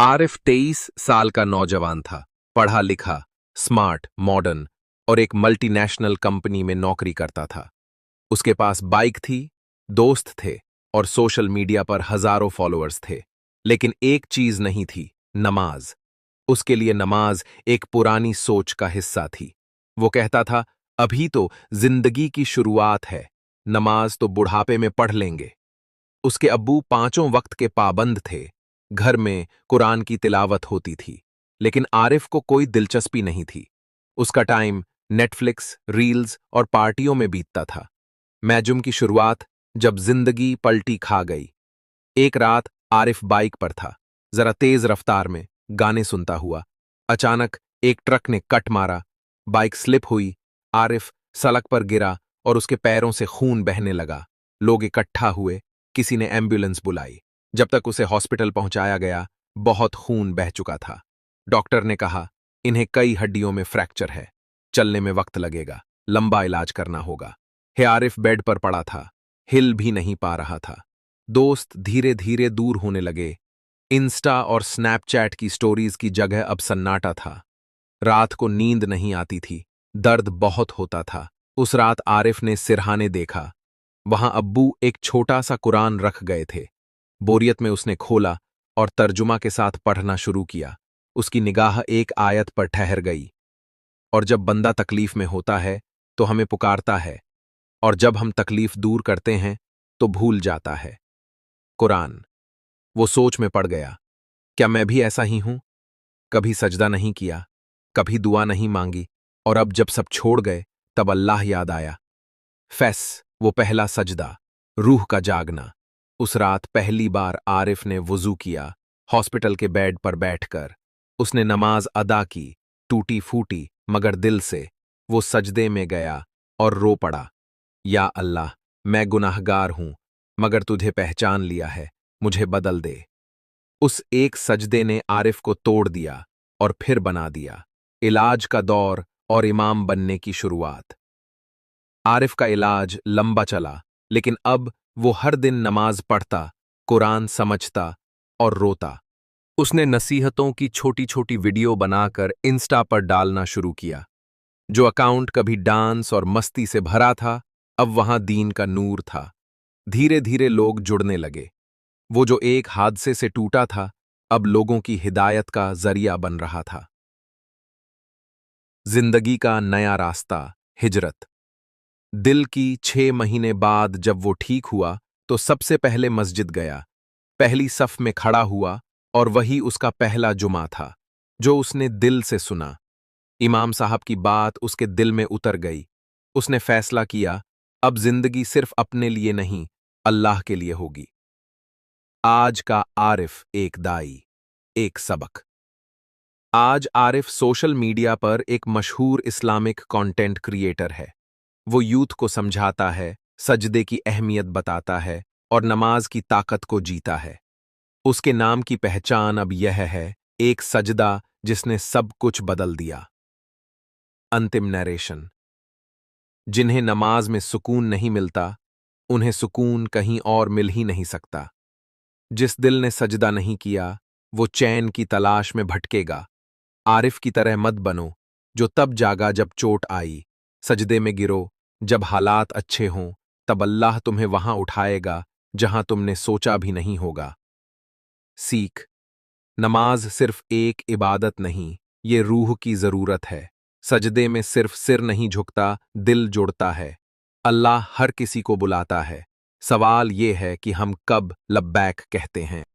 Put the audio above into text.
आरिफ 23 साल का नौजवान था। पढ़ा लिखा, स्मार्ट, मॉडर्न और एक मल्टीनेशनल कंपनी में नौकरी करता था। उसके पास बाइक थी, दोस्त थे और सोशल मीडिया पर हजारों फॉलोअर्स थे। लेकिन एक चीज नहीं थी, नमाज। उसके लिए नमाज एक पुरानी सोच का हिस्सा थी। वो कहता था, अभी तो जिंदगी की शुरुआत है, नमाज तो बुढ़ापे में पढ़ लेंगे। उसके अब्बू पांचों वक्त के पाबंद थे। घर में कुरान की तिलावत होती थी। लेकिन आरिफ को कोई दिलचस्पी नहीं थी। उसका टाइम नेटफ्लिक्स, रील्स और पार्टियों में बीतता था। मैजुम की शुरुआत जब जिंदगी पलटी खा गई। एक रात आरिफ बाइक पर था, जरा तेज रफ्तार में गाने सुनता हुआ। अचानक एक ट्रक ने कट मारा। बाइक स्लिप हुई। आरिफ सड़क पर गिरा और उसके पैरों से खून बहने लगा। लोग इकट्ठा हुए, किसी ने एम्बुलेंस बुलाई। जब तक उसे हॉस्पिटल पहुंचाया गया, बहुत खून बह चुका था। डॉक्टर ने कहा, इन्हें कई हड्डियों में फ्रैक्चर है, चलने में वक्त लगेगा, लंबा इलाज करना होगा। हे आरिफ बेड पर पड़ा था, हिल भी नहीं पा रहा था। दोस्त धीरे धीरे दूर होने लगे। इंस्टा और स्नैपचैट की स्टोरीज की जगह अब सन्नाटा था। रात को नींद नहीं आती थी, दर्द बहुत होता था। उस रात आरिफ ने सिरहाने देखा। वहां अब्बू एक छोटा सा कुरान रख गए थे। बोरियत में उसने खोला और तर्जुमा के साथ पढ़ना शुरू किया। उसकी निगाह एक आयत पर ठहर गई। और जब बंदा तकलीफ में होता है तो हमें पुकारता है, और जब हम तकलीफ दूर करते हैं तो भूल जाता है। कुरान। वो सोच में पड़ गया, क्या मैं भी ऐसा ही हूं? कभी सजदा नहीं किया, कभी दुआ नहीं मांगी, और अब जब सब छोड़ गए तब अल्लाह याद आया। वो पहला सजदा, रूह का जागना। उस रात पहली बार आरिफ ने वुजू किया, हॉस्पिटल के बेड पर बैठकर। उसने नमाज अदा की, टूटी फूटी मगर दिल से। वो सजदे में गया और रो पड़ा, या अल्लाह, मैं गुनाहगार हूं, मगर तुझे पहचान लिया है, मुझे बदल दे। उस एक सजदे ने आरिफ को तोड़ दिया और फिर बना दिया। इलाज का दौर और इमाम बनने की शुरुआत। आरिफ का इलाज लंबा चला, लेकिन अब वो हर दिन नमाज पढ़ता, कुरान समझता और रोता। उसने नसीहतों की छोटी छोटी वीडियो बनाकर इंस्टा पर डालना शुरू किया। जो अकाउंट कभी डांस और मस्ती से भरा था, अब वहां दीन का नूर था। धीरे धीरे लोग जुड़ने लगे। वो जो एक हादसे से टूटा था, अब लोगों की हिदायत का जरिया बन रहा था। जिंदगी का नया रास्ता, हिजरत। दिल की 6 महीने बाद जब वो ठीक हुआ तो सबसे पहले मस्जिद गया। पहली सफ में खड़ा हुआ और वही उसका पहला जुमा था जो उसने दिल से सुना। इमाम साहब की बात उसके दिल में उतर गई। उसने फैसला किया, अब जिंदगी सिर्फ अपने लिए नहीं, अल्लाह के लिए होगी। आज का आरिफ एक दाई, एक सबक। आज आरिफ सोशल मीडिया पर एक मशहूर इस्लामिक कंटेंट क्रिएटर है। वो यूथ को समझाता है, सजदे की अहमियत बताता है और नमाज की ताकत को जीता है। उसके नाम की पहचान अब यह है, एक सजदा जिसने सब कुछ बदल दिया। अंतिम नरेशन। जिन्हें नमाज में सुकून नहीं मिलता, उन्हें सुकून कहीं और मिल ही नहीं सकता। जिस दिल ने सजदा नहीं किया, वो चैन की तलाश में भटकेगा। आरिफ की तरह मत बनो, जो तब जागा जब चोट आई। सजदे में गिरो, जब हालात अच्छे हों, तब अल्लाह तुम्हें वहां उठाएगा जहां तुमने सोचा भी नहीं होगा। सीख। नमाज सिर्फ एक इबादत नहीं, ये रूह की जरूरत है। सजदे में सिर्फ सिर नहीं झुकता, दिल जुड़ता है। अल्लाह हर किसी को बुलाता है। सवाल ये है कि हम कब लब्बैक कहते हैं।